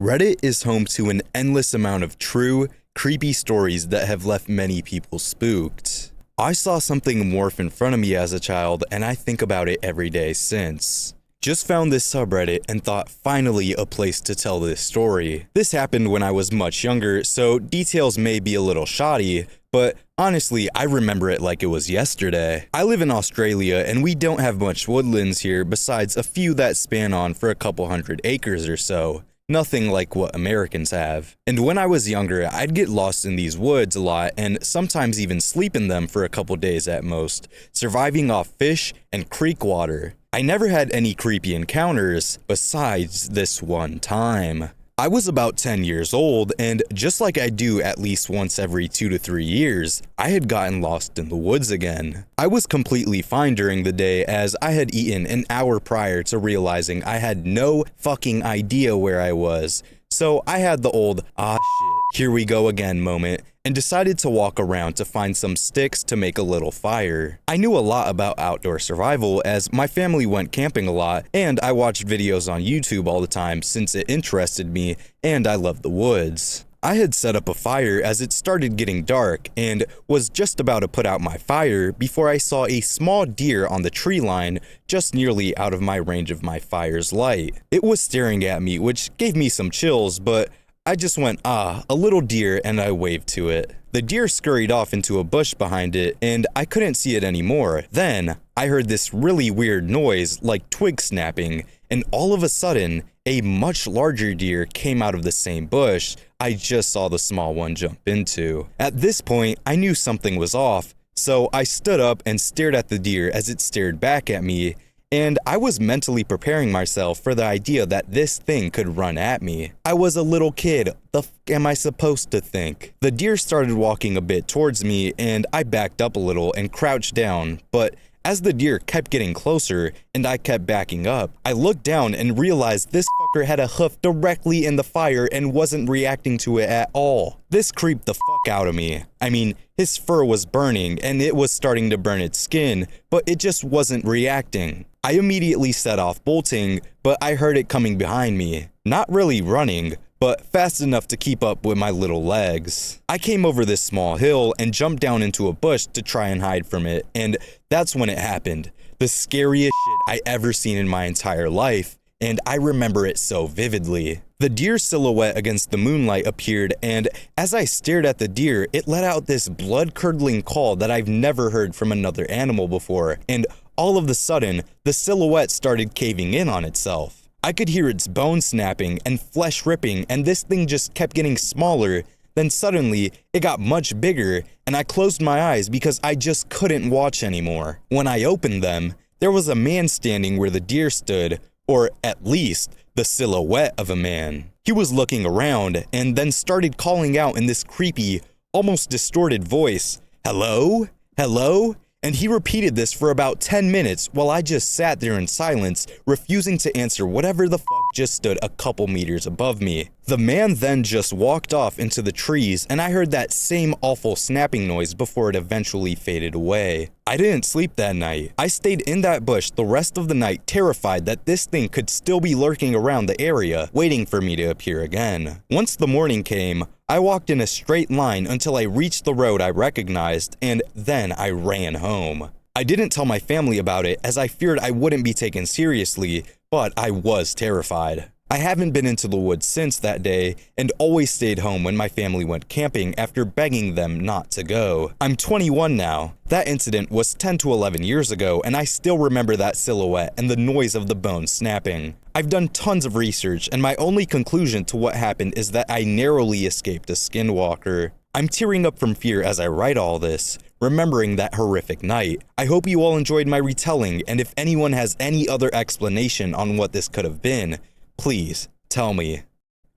Reddit is home to an endless amount of true, creepy stories that have left many people spooked. I saw something morph in front of me as a child, and I think about it every day since. Just found this subreddit and thought finally a place to tell this story. This happened when I was much younger, so details may be a little shoddy, but honestly, I remember it like it was yesterday. I live in Australia and we don't have much woodlands here besides a few that span on for a couple hundred acres or so. Nothing like what Americans have. And when I was younger, I'd get lost in these woods a lot and sometimes even sleep in them for a couple days at most, surviving off fish and creek water. I never had any creepy encounters besides this one time. I was about 10 years old, and just like I do at least once every 2 to 3 years, I had gotten lost in the woods again. I was completely fine during the day as I had eaten an hour prior to realizing I had no fucking idea where I was. So I had the old, ah shit, here we go again moment, and decided to walk around to find some sticks to make a little fire. I knew a lot about outdoor survival as my family went camping a lot, and I watched videos on YouTube all the time since it interested me, and I loved the woods. I had set up a fire as it started getting dark and was just about to put out my fire before I saw a small deer on the tree line just nearly out of my range of my fire's light. It was staring at me, which gave me some chills, but I just went, a little deer, and I waved to it. The deer scurried off into a bush behind it, and I couldn't see it anymore. Then, I heard this really weird noise, like twig snapping, and all of a sudden, a much larger deer came out of the same bush I just saw the small one jump into. At this point, I knew something was off, so I stood up and stared at the deer as it stared back at me, and I was mentally preparing myself for the idea that this thing could run at me. I was a little kid. The f am I supposed to think? The deer started walking a bit towards me, and I backed up a little and crouched down, but as the deer kept getting closer and I kept backing up, I looked down and realized this fucker had a hoof directly in the fire and wasn't reacting to it at all. This creeped the fuck out of me. I mean, his fur was burning and it was starting to burn its skin, but it just wasn't reacting. I immediately set off bolting, but I heard it coming behind me. Not really running, but fast enough to keep up with my little legs. I came over this small hill and jumped down into a bush to try and hide from it, and that's when it happened. The scariest shit I ever seen in my entire life, and I remember it so vividly. The deer silhouette against the moonlight appeared, and as I stared at the deer, it let out this blood-curdling call that I've never heard from another animal before, and all of a sudden, the silhouette started caving in on itself. I could hear its bones snapping and flesh ripping, and this thing just kept getting smaller. Then suddenly, it got much bigger, and I closed my eyes because I just couldn't watch anymore. When I opened them, there was a man standing where the deer stood, or at least, the silhouette of a man. He was looking around, and then started calling out in this creepy, almost distorted voice, "Hello? Hello?" And he repeated this for about 10 minutes while I just sat there in silence, refusing to answer whatever the fuck just stood a couple meters above me. The man then just walked off into the trees, and I heard that same awful snapping noise before it eventually faded away. I didn't sleep that night. I stayed in that bush the rest of the night, terrified that this thing could still be lurking around the area, waiting for me to appear again. Once the morning came, I walked in a straight line until I reached the road I recognized, and then I ran home. I didn't tell my family about it as I feared I wouldn't be taken seriously, but I was terrified. I haven't been into the woods since that day and always stayed home when my family went camping after begging them not to go. I'm 21 now. That incident was 10 to 11 years ago, and I still remember that silhouette and the noise of the bones snapping. I've done tons of research, and my only conclusion to what happened is that I narrowly escaped a skinwalker. I'm tearing up from fear as I write all this, remembering that horrific night. I hope you all enjoyed my retelling, and if anyone has any other explanation on what this could have been, please tell me.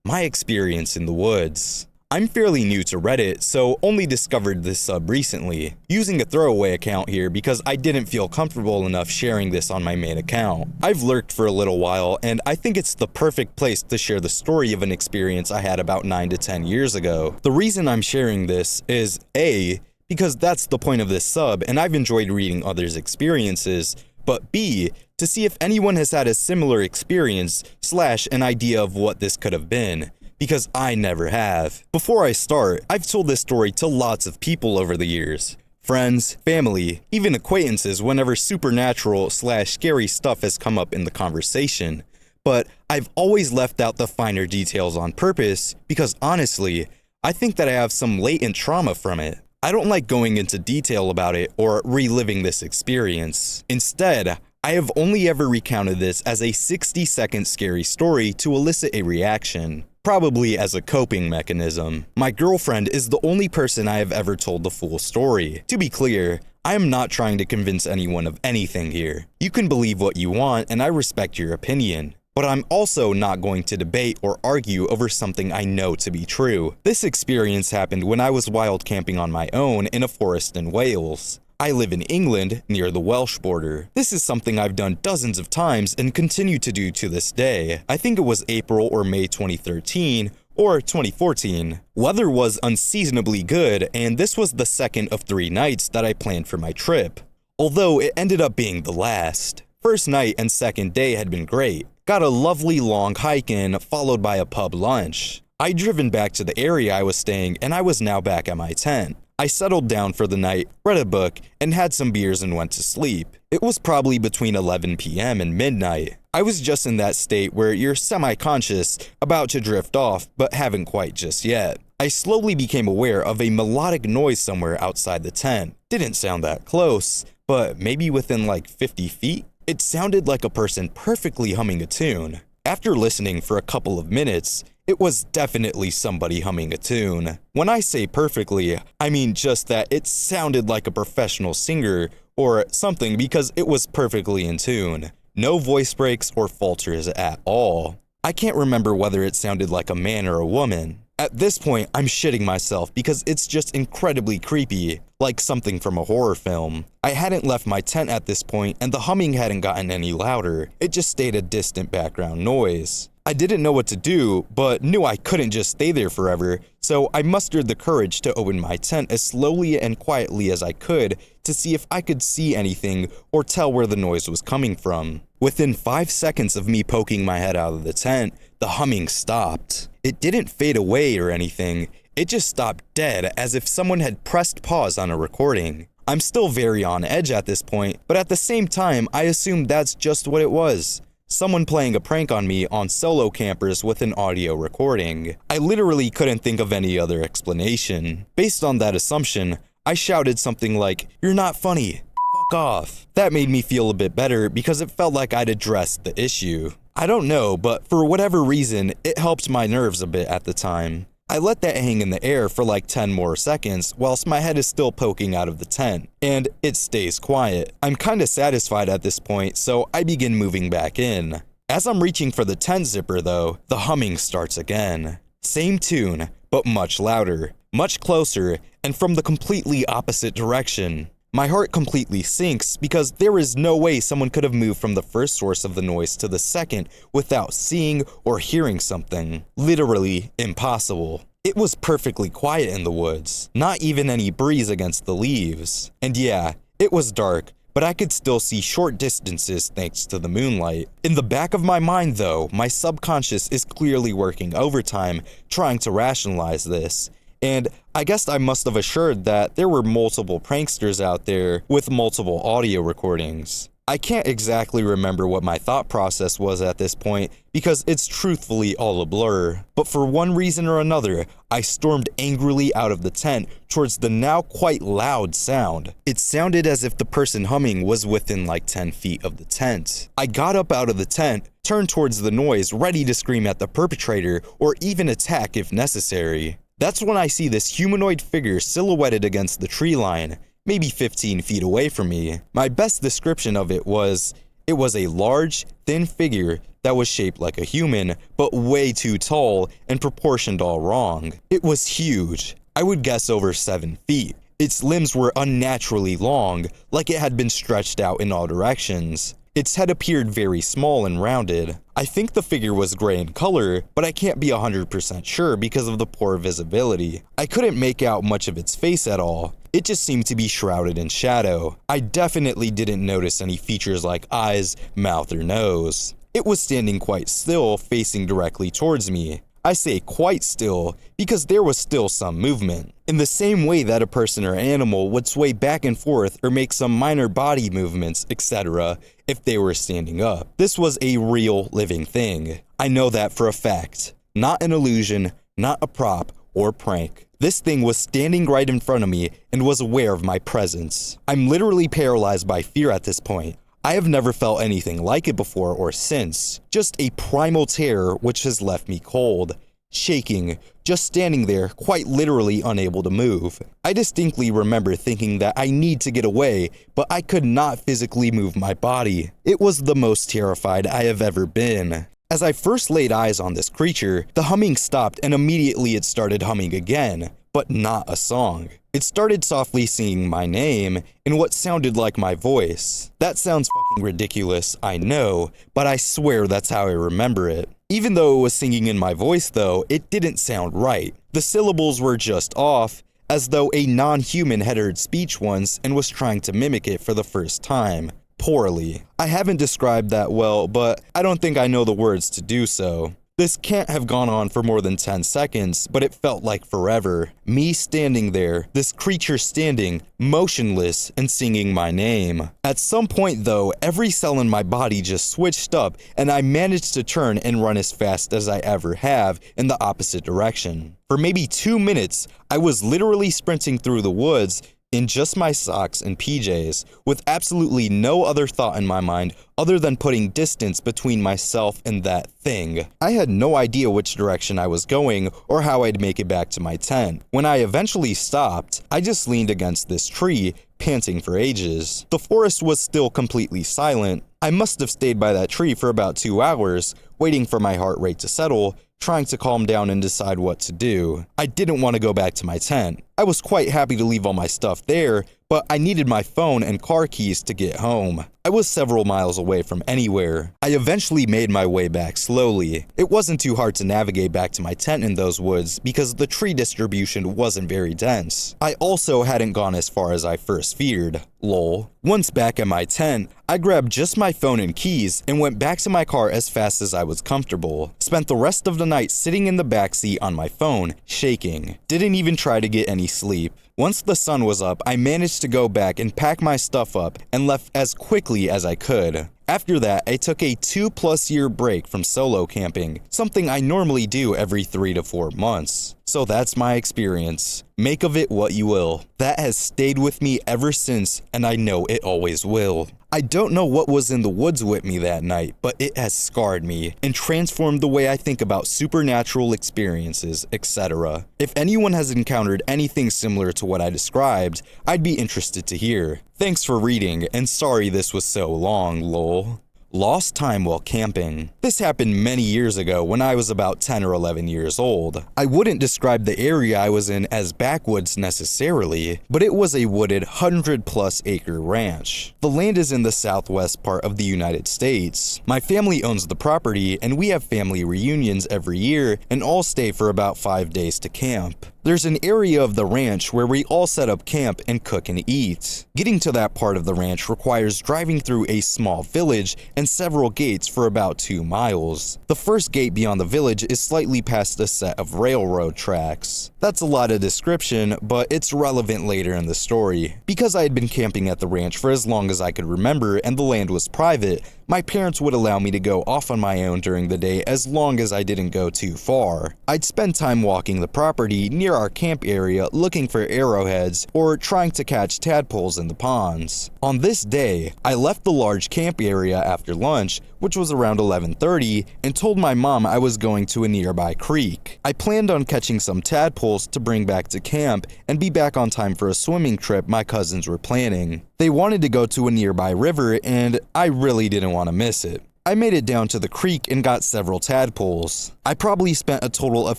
My experience in the woods. I'm fairly new to Reddit, so only discovered this sub recently, using a throwaway account here because I didn't feel comfortable enough sharing this on my main account. I've lurked for a little while, and I think it's the perfect place to share the story of an experience I had about 9 to 10 years ago. The reason I'm sharing this is A, because that's the point of this sub and I've enjoyed reading others' experiences, but B, to see if anyone has had a similar experience / an idea of what this could have been, because I never have. Before I start, I've told this story to lots of people over the years. Friends, family, even acquaintances whenever supernatural / scary stuff has come up in the conversation. But I've always left out the finer details on purpose because honestly, I think that I have some latent trauma from it. I don't like going into detail about it or reliving this experience. Instead, I have only ever recounted this as a 60-second scary story to elicit a reaction, probably as a coping mechanism. My girlfriend is the only person I have ever told the full story. To be clear, I am not trying to convince anyone of anything here. You can believe what you want and I respect your opinion. But I'm also not going to debate or argue over something I know to be true. This experience happened when I was wild camping on my own in a forest in Wales. I live in England, near the Welsh border. This is something I've done dozens of times and continue to do to this day. I think it was April or May 2013, or 2014. Weather was unseasonably good, and this was the second of 3 nights that I planned for my trip. Although it ended up being the last. First night and second day had been great. Got a lovely long hike in, followed by a pub lunch. I'd driven back to the area I was staying, and I was now back at my tent. I settled down for the night, read a book, and had some beers and went to sleep. It was probably between 11 p.m. and midnight. I was just in that state where you're semi-conscious, about to drift off, but haven't quite just yet. I slowly became aware of a melodic noise somewhere outside the tent. Didn't sound that close, but maybe within like 50 feet? It sounded like a person perfectly humming a tune. After listening for a couple of minutes, it was definitely somebody humming a tune. When I say perfectly, I mean just that it sounded like a professional singer or something because it was perfectly in tune. No voice breaks or falters at all. I can't remember whether it sounded like a man or a woman. At this point, I'm shitting myself because it's just incredibly creepy, like something from a horror film. I hadn't left my tent at this point and the humming hadn't gotten any louder. It just stayed a distant background noise. I didn't know what to do, but knew I couldn't just stay there forever, so I mustered the courage to open my tent as slowly and quietly as I could to see if I could see anything or tell where the noise was coming from. Within 5 seconds of me poking my head out of the tent, the humming stopped. It didn't fade away or anything, it just stopped dead as if someone had pressed pause on a recording. I'm still very on edge at this point, but at the same time, I assumed that's just what it was. Someone playing a prank on me on solo campers with an audio recording. I literally couldn't think of any other explanation. Based on that assumption, I shouted something like, "You're not funny. Fuck off." That made me feel a bit better because it felt like I'd addressed the issue. I don't know, but for whatever reason, it helped my nerves a bit at the time. I let that hang in the air for like 10 more seconds whilst my head is still poking out of the tent, and it stays quiet. I'm kinda satisfied at this point, so I begin moving back in. As I'm reaching for the tent zipper though, the humming starts again. Same tune, but much louder, much closer, and from the completely opposite direction. My heart completely sinks because there is no way someone could have moved from the first source of the noise to the second without seeing or hearing something. Literally impossible. It was perfectly quiet in the woods, not even any breeze against the leaves. And yeah, it was dark, but I could still see short distances thanks to the moonlight. In the back of my mind though, my subconscious is clearly working overtime, trying to rationalize this. And I guess I must have assured that there were multiple pranksters out there with multiple audio recordings. I can't exactly remember what my thought process was at this point because it's truthfully all a blur. But for one reason or another, I stormed angrily out of the tent towards the now quite loud sound. It sounded as if the person humming was within like 10 feet of the tent. I got up out of the tent, turned towards the noise, ready to scream at the perpetrator or even attack if necessary. That's when I see this humanoid figure silhouetted against the tree line, maybe 15 feet away from me. My best description of it was a large, thin figure that was shaped like a human, but way too tall and proportioned all wrong. It was huge. I would guess over 7 feet. Its limbs were unnaturally long, like it had been stretched out in all directions. Its head appeared very small and rounded. I think the figure was gray in color, but I can't be 100% sure because of the poor visibility. I couldn't make out much of its face at all. It just seemed to be shrouded in shadow. I definitely didn't notice any features like eyes, mouth, or nose. It was standing quite still, facing directly towards me. I say quite still because there was still some movement. In the same way that a person or animal would sway back and forth or make some minor body movements, etc., if they were standing up. This was a real living thing. I know that for a fact. Not an illusion, not a prop or prank. This thing was standing right in front of me and was aware of my presence. I'm literally paralyzed by fear at this point. I have never felt anything like it before or since. Just a primal terror which has left me cold, shaking, just standing there, quite literally unable to move. I distinctly remember thinking that I need to get away, but I could not physically move my body. It was the most terrified I have ever been. As I first laid eyes on this creature, the humming stopped and immediately it started humming again, but not a song. It started softly singing my name in what sounded like my voice. That sounds fucking ridiculous, I know, but I swear that's how I remember it. Even though it was singing in my voice though, it didn't sound right. The syllables were just off, as though a non-human had heard speech once and was trying to mimic it for the first time. Poorly. I haven't described that well, but I don't think I know the words to do so. This can't have gone on for more than 10 seconds, but it felt like forever. Me standing there, this creature standing, motionless, and singing my name. At some point though, every cell in my body just switched up, and I managed to turn and run as fast as I ever have in the opposite direction. For maybe 2 minutes, I was literally sprinting through the woods, in just my socks and PJs, with absolutely no other thought in my mind other than putting distance between myself and that thing. I had no idea which direction I was going or how I'd make it back to my tent. When I eventually stopped, I just leaned against this tree, panting for ages. The forest was still completely silent. I must have stayed by that tree for about 2 hours, waiting for my heart rate to settle, trying to calm down and decide what to do. I didn't want to go back to my tent. I was quite happy to leave all my stuff there, but I needed my phone and car keys to get home. I was several miles away from anywhere. I eventually made my way back slowly. It wasn't too hard to navigate back to my tent in those woods because the tree distribution wasn't very dense. I also hadn't gone as far as I first feared. Lol. Once back at my tent, I grabbed just my phone and keys and went back to my car as fast as I was comfortable. Spent the rest of the night sitting in the backseat on my phone, shaking. Didn't even try to get any sleep. Once the sun was up, I managed to go back and pack my stuff up and left as quickly as I could. After that, I took a 2+ year break from solo camping, something I normally do every 3 to 4 months. So that's my experience. Make of it what you will. That has stayed with me ever since, and I know it always will. I don't know what was in the woods with me that night, but it has scarred me and transformed the way I think about supernatural experiences, etc. If anyone has encountered anything similar to what I described, I'd be interested to hear. Thanks for reading, and sorry this was so long, lol. Lost time while camping. This happened many years ago when I was about 10 or 11 years old. I wouldn't describe the area I was in as backwoods necessarily, but it was a wooded 100+ acre ranch. The land is in the southwest part of the United States. My family owns the property and we have family reunions every year and all stay for about 5 days to camp. There's an area of the ranch where we all set up camp and cook and eat. Getting to that part of the ranch requires driving through a small village and several gates for about 2 miles. The first gate beyond the village is slightly past a set of railroad tracks. That's a lot of description, but it's relevant later in the story. Because I had been camping at the ranch for as long as I could remember and the land was private, my parents would allow me to go off on my own during the day as long as I didn't go too far. I'd spend time walking the property near our camp area looking for arrowheads or trying to catch tadpoles in the ponds. On this day, I left the large camp area after lunch, which was around 11:30, and told my mom I was going to a nearby creek. I planned on catching some tadpoles to bring back to camp and be back on time for a swimming trip my cousins were planning. They wanted to go to a nearby river and I really didn't want to miss it. I made it down to the creek and got several tadpoles. I probably spent a total of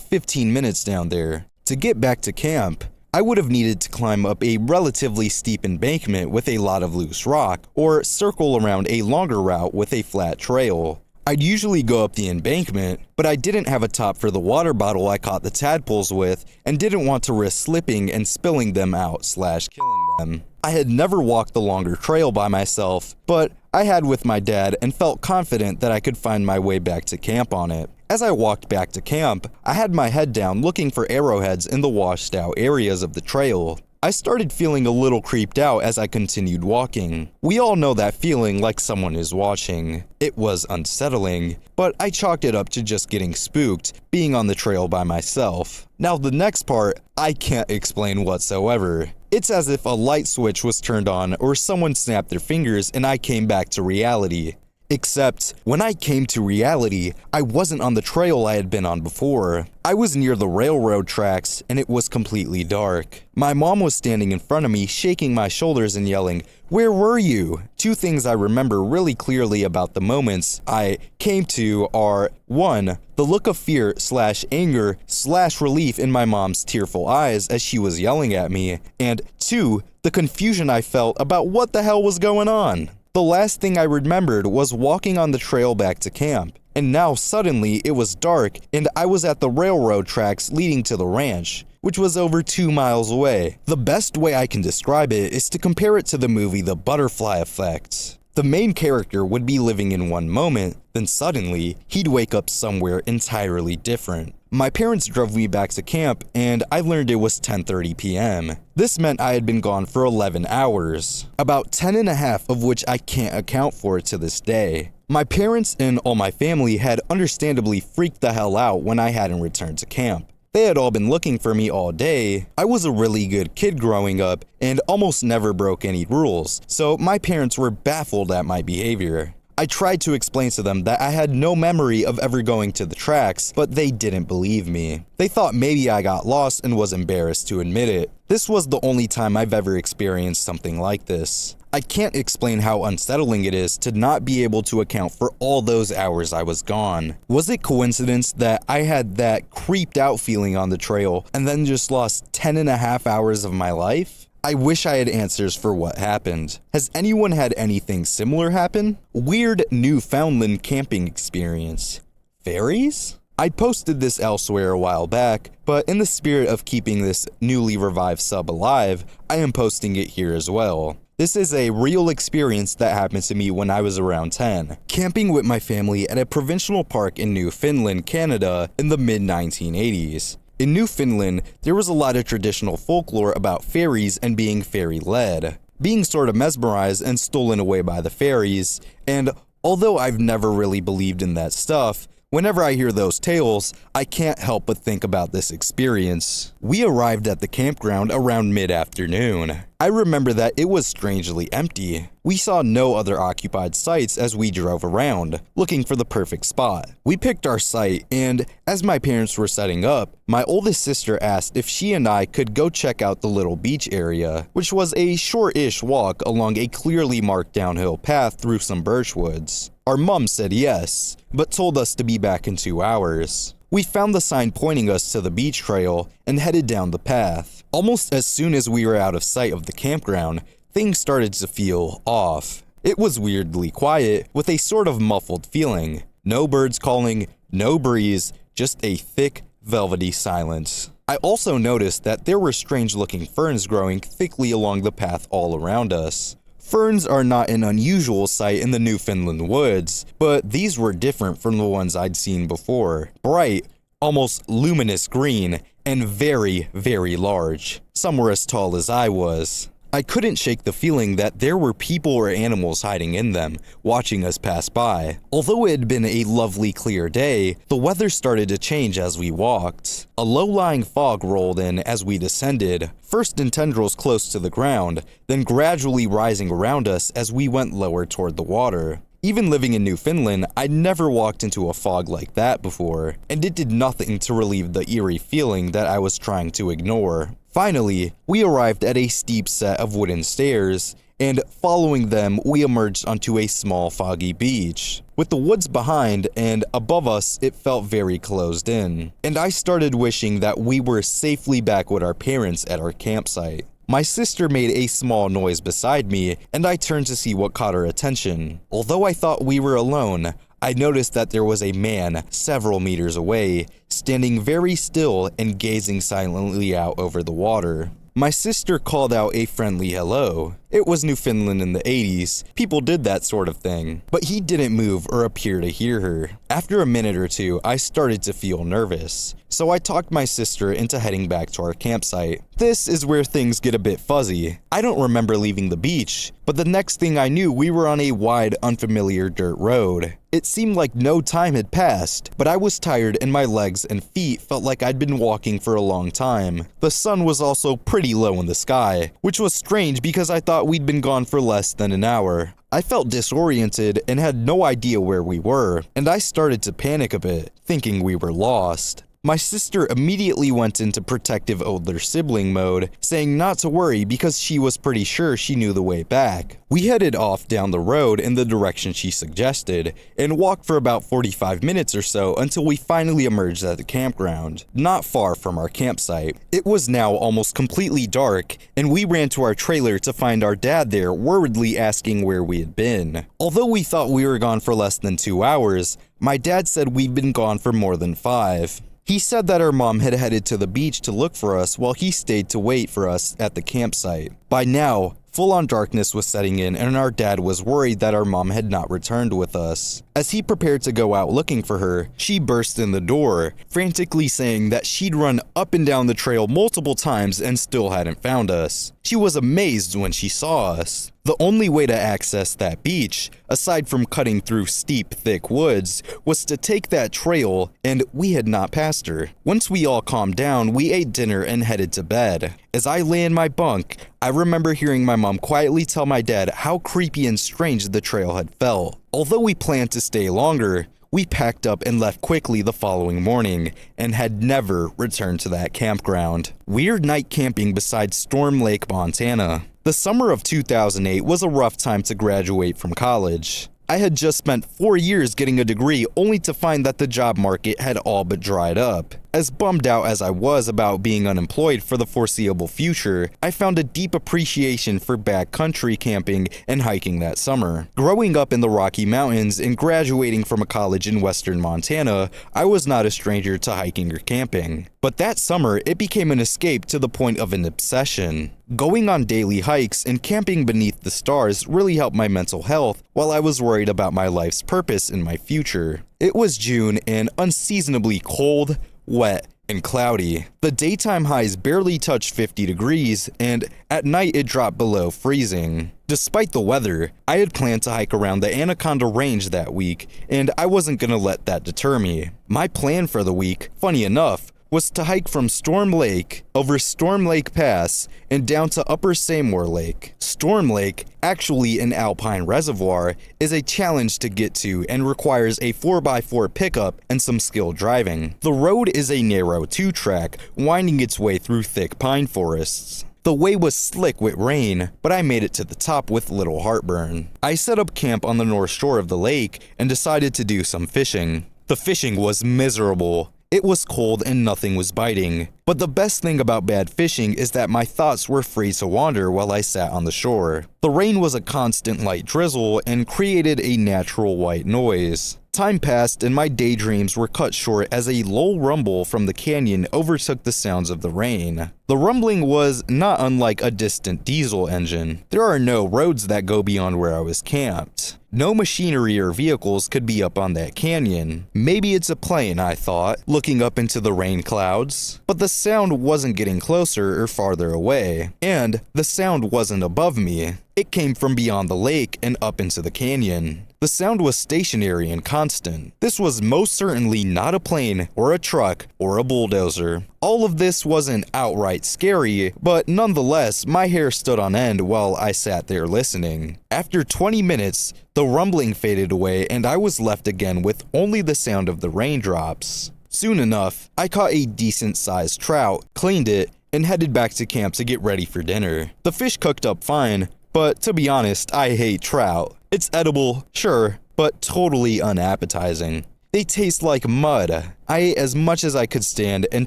15 minutes down there. To get back to camp, I would have needed to climb up a relatively steep embankment with a lot of loose rock, or circle around a longer route with a flat trail. I'd usually go up the embankment, but I didn't have a top for the water bottle I caught the tadpoles with and didn't want to risk slipping and spilling them out/killing them. I had never walked the longer trail by myself, but I had with my dad and felt confident that I could find my way back to camp on it. As I walked back to camp, I had my head down looking for arrowheads in the washed out areas of the trail. I started feeling a little creeped out as I continued walking. We all know that feeling like someone is watching. It was unsettling, but I chalked it up to just getting spooked, being on the trail by myself. Now the next part, I can't explain whatsoever. It's as if a light switch was turned on or someone snapped their fingers and I came back to reality. Except, when I came to reality, I wasn't on the trail I had been on before. I was near the railroad tracks, and it was completely dark. My mom was standing in front of me, shaking my shoulders and yelling, "Where were you?" Two things I remember really clearly about the moments I came to are, 1. The look of fear/anger/relief in my mom's tearful eyes as she was yelling at me, and 2. The confusion I felt about what the hell was going on. The last thing I remembered was walking on the trail back to camp, and now suddenly it was dark and I was at the railroad tracks leading to the ranch, which was over 2 miles away. The best way I can describe it is to compare it to the movie The Butterfly Effect. The main character would be living in one moment, then suddenly, he'd wake up somewhere entirely different. My parents drove me back to camp, and I learned it was 10:30 p.m. This meant I had been gone for 11 hours, about 10 and a half of which I can't account for to this day. My parents and all my family had understandably freaked the hell out when I hadn't returned to camp. They had all been looking for me all day. I was a really good kid growing up and almost never broke any rules, so my parents were baffled at my behavior. I tried to explain to them that I had no memory of ever going to the tracks, but they didn't believe me. They thought maybe I got lost and was embarrassed to admit it. This was the only time I've ever experienced something like this. I can't explain how unsettling it is to not be able to account for all those hours I was gone. Was it coincidence that I had that creeped out feeling on the trail and then just lost 10 and a half hours of my life? I wish I had answers for what happened. Has anyone had anything similar happen? Weird Newfoundland camping experience. Fairies? I posted this elsewhere a while back, but in the spirit of keeping this newly revived sub alive, I am posting it here as well. This is a real experience that happened to me when I was around 10, camping with my family at a provincial park in Newfoundland, Canada in the mid-1980s. In Newfoundland, there was a lot of traditional folklore about fairies and being fairy-led, being sort of mesmerized and stolen away by the fairies, and although I've never really believed in that stuff, whenever I hear those tales, I can't help but think about this experience. We arrived at the campground around mid-afternoon. I remember that it was strangely empty. We saw no other occupied sites as we drove around, looking for the perfect spot. We picked our site, and as my parents were setting up, my oldest sister asked if she and I could go check out the little beach area, which was a short-ish walk along a clearly marked downhill path through some birchwoods. Our mom said yes, but told us to be back in 2 hours. We found the sign pointing us to the beach trail and headed down the path. Almost as soon as we were out of sight of the campground, things started to feel off. It was weirdly quiet, with a sort of muffled feeling. No birds calling, no breeze, just a thick, velvety silence. I also noticed that there were strange-looking ferns growing thickly along the path all around us. Ferns are not an unusual sight in the Newfoundland woods, but these were different from the ones I'd seen before. Bright, almost luminous green, and very, very large. Some were as tall as I was. I couldn't shake the feeling that there were people or animals hiding in them, watching us pass by. Although it had been a lovely clear day, the weather started to change as we walked. A low-lying fog rolled in as we descended, first in tendrils close to the ground, then gradually rising around us as we went lower toward the water. Even living in Newfoundland, I'd never walked into a fog like that before, and it did nothing to relieve the eerie feeling that I was trying to ignore. Finally, we arrived at a steep set of wooden stairs, and following them, we emerged onto a small foggy beach. With the woods behind and above us, it felt very closed in, and I started wishing that we were safely back with our parents at our campsite. My sister made a small noise beside me, and I turned to see what caught her attention. Although I thought we were alone, I noticed that there was a man several meters away, standing very still and gazing silently out over the water. My sister called out a friendly hello. It was Newfoundland in the 80s. People did that sort of thing. But he didn't move or appear to hear her. After a minute or two, I started to feel nervous. So I talked my sister into heading back to our campsite. This is where things get a bit fuzzy. I don't remember leaving the beach, but the next thing I knew, we were on a wide, unfamiliar dirt road. It seemed like no time had passed, but I was tired and my legs and feet felt like I'd been walking for a long time. The sun was also pretty low in the sky, which was strange because I thought we'd been gone for less than an hour. I felt disoriented and had no idea where we were, and I started to panic a bit, thinking we were lost. My sister immediately went into protective older sibling mode, saying not to worry because she was pretty sure she knew the way back. We headed off down the road in the direction she suggested, and walked for about 45 minutes or so until we finally emerged at the campground, not far from our campsite. It was now almost completely dark, and we ran to our trailer to find our dad there worriedly asking where we had been. Although we thought we were gone for less than 2 hours, my dad said we'd been gone for more than 5. He said that our mom had headed to the beach to look for us while he stayed to wait for us at the campsite. By now, full-on darkness was setting in and our dad was worried that our mom had not returned with us. As he prepared to go out looking for her, she burst in the door, frantically saying that she'd run up and down the trail multiple times and still hadn't found us. She was amazed when she saw us. The only way to access that beach, aside from cutting through steep, thick woods, was to take that trail, and we had not passed her. Once we all calmed down, we ate dinner and headed to bed. As I lay in my bunk, I remember hearing my mom quietly tell my dad how creepy and strange the trail had felt. Although we planned to stay longer, we packed up and left quickly the following morning and had never returned to that campground. Weird night camping beside Storm Lake, Montana. The summer of 2008 was a rough time to graduate from college. I had just spent 4 years getting a degree only to find that the job market had all but dried up. As bummed out as I was about being unemployed for the foreseeable future, I found a deep appreciation for backcountry camping and hiking that summer. Growing up in the Rocky Mountains and graduating from a college in western Montana, I was not a stranger to hiking or camping. But that summer, it became an escape to the point of an obsession. Going on daily hikes and camping beneath the stars really helped my mental health while I was worried about my life's purpose and my future. It was June and unseasonably cold, wet, and cloudy. The daytime highs barely touched 50 degrees, and at night it dropped below freezing. Despite the weather, I had planned to hike around the Anaconda Range that week, and I wasn't gonna let that deter me. My plan for the week, funny enough, was to hike from Storm Lake over Storm Lake Pass and down to Upper Seymour Lake. Storm Lake, actually an alpine reservoir, is a challenge to get to and requires a 4x4 pickup and some skilled driving. The road is a narrow 2-track, winding its way through thick pine forests. The way was slick with rain, but I made it to the top with little heartburn. I set up camp on the north shore of the lake and decided to do some fishing. The fishing was miserable. It was cold and nothing was biting. But the best thing about bad fishing is that my thoughts were free to wander while I sat on the shore. The rain was a constant light drizzle and created a natural white noise. Time passed and my daydreams were cut short as a low rumble from the canyon overtook the sounds of the rain. The rumbling was not unlike a distant diesel engine. There are no roads that go beyond where I was camped. No machinery or vehicles could be up on that canyon. Maybe it's a plane, I thought, looking up into the rain clouds. But the sound wasn't getting closer or farther away, and the sound wasn't above me. It came from beyond the lake and up into the canyon. The sound was stationary and constant. This was most certainly not a plane or a truck or a bulldozer. All of this wasn't outright scary, but nonetheless, my hair stood on end while I sat there listening. After 20 minutes, the rumbling faded away and I was left again with only the sound of the raindrops. Soon enough, I caught a decent-sized trout, cleaned it, and headed back to camp to get ready for dinner. The fish cooked up fine, but to be honest, I hate trout. It's edible, sure, but totally unappetizing. They taste like mud. I ate as much as I could stand and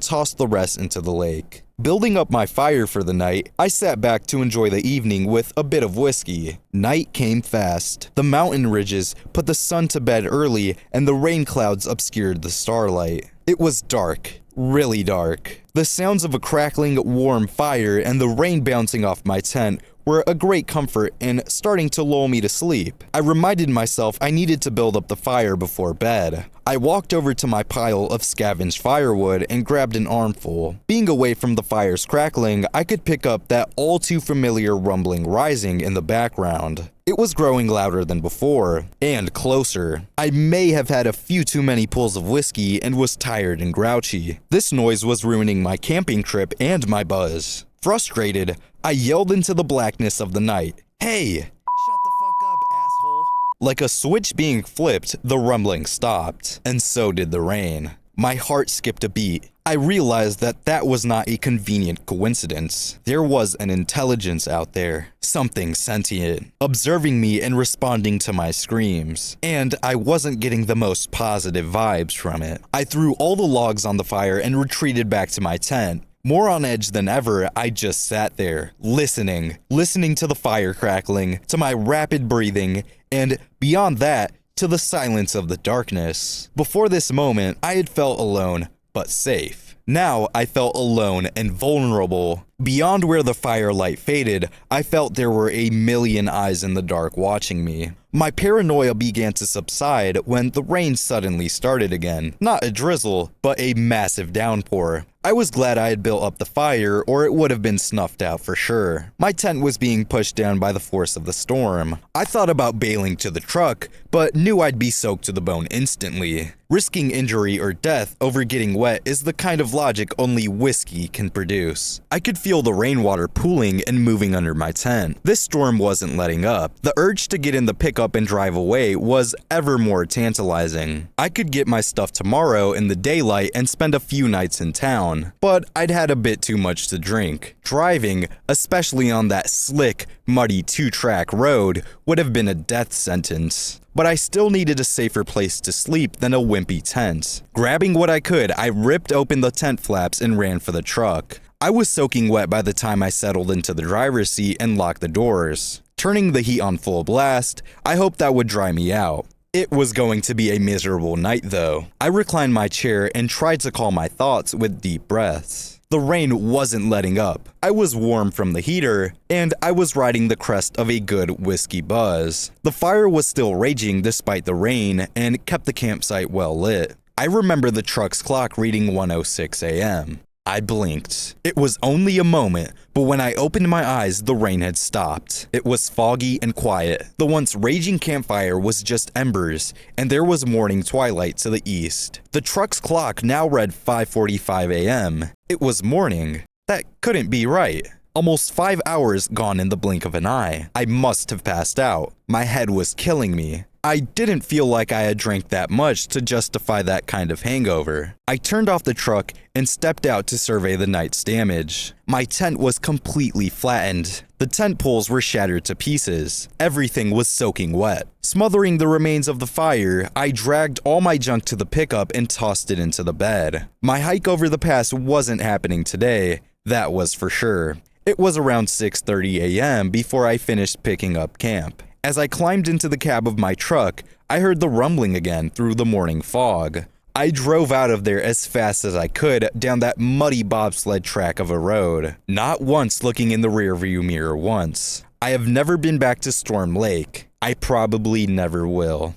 tossed the rest into the lake. Building up my fire for the night, I sat back to enjoy the evening with a bit of whiskey. Night came fast. The mountain ridges put the sun to bed early, and the rain clouds obscured the starlight. It was dark. Really dark. The sounds of a crackling, warm fire and the rain bouncing off my tent were a great comfort in starting to lull me to sleep. I reminded myself I needed to build up the fire before bed. I walked over to my pile of scavenged firewood and grabbed an armful. Being away from the fire's crackling, I could pick up that all too familiar rumbling rising in the background. It was growing louder than before, and closer. I may have had a few too many pulls of whiskey and was tired and grouchy. This noise was ruining my camping trip and my buzz. Frustrated, I yelled into the blackness of the night, "Hey! Shut the fuck up, asshole!" Like a switch being flipped, the rumbling stopped, and so did the rain. My heart skipped a beat. I realized that that was not a convenient coincidence. There was an intelligence out there, something sentient, observing me and responding to my screams. And I wasn't getting the most positive vibes from it. I threw all the logs on the fire and retreated back to my tent. More on edge than ever, I just sat there, listening to the fire crackling, to my rapid breathing, and beyond that, to the silence of the darkness. Before this moment, I had felt alone, but safe. Now I felt alone and vulnerable. Beyond where the firelight faded, I felt there were a million eyes in the dark watching me. My paranoia began to subside when the rain suddenly started again. Not a drizzle, but a massive downpour. I was glad I had built up the fire, or it would have been snuffed out for sure. My tent was being pushed down by the force of the storm. I thought about bailing to the truck, but knew I'd be soaked to the bone instantly. Risking injury or death over getting wet is the kind of logic only whiskey can produce. I could feel the rainwater pooling and moving under my tent. This storm wasn't letting up. The urge to get in the pickup and drive away was ever more tantalizing. I could get my stuff tomorrow in the daylight and spend a few nights in town, but I'd had a bit too much to drink. Driving, especially on that slick, muddy two-track road, would have been a death sentence. But I still needed a safer place to sleep than a wimpy tent. Grabbing what I could, I ripped open the tent flaps and ran for the truck. I was soaking wet by the time I settled into the driver's seat and locked the doors. Turning the heat on full blast, I hoped that would dry me out. It was going to be a miserable night though. I reclined my chair and tried to calm my thoughts with deep breaths. The rain wasn't letting up. I was warm from the heater, and I was riding the crest of a good whiskey buzz. The fire was still raging despite the rain and kept the campsite well lit. I remember the truck's clock reading 1:06 a.m. I blinked. It was only a moment, but when I opened my eyes, the rain had stopped. It was foggy and quiet. The once raging campfire was just embers, and there was morning twilight to the east. The truck's clock now read 5:45 a.m. It was morning. That couldn't be right. Almost 5 hours gone in the blink of an eye. I must have passed out. My head was killing me. I didn't feel like I had drank that much to justify that kind of hangover. I turned off the truck and stepped out to survey the night's damage. My tent was completely flattened. The tent poles were shattered to pieces. Everything was soaking wet. Smothering the remains of the fire, I dragged all my junk to the pickup and tossed it into the bed. My hike over the pass wasn't happening today, that was for sure. It was around 6:30 a.m. before I finished picking up camp. As I climbed into the cab of my truck, I heard the rumbling again through the morning fog. I drove out of there as fast as I could down that muddy bobsled track of a road, not once looking in the rearview mirror once. I have never been back to Storm Lake. I probably never will.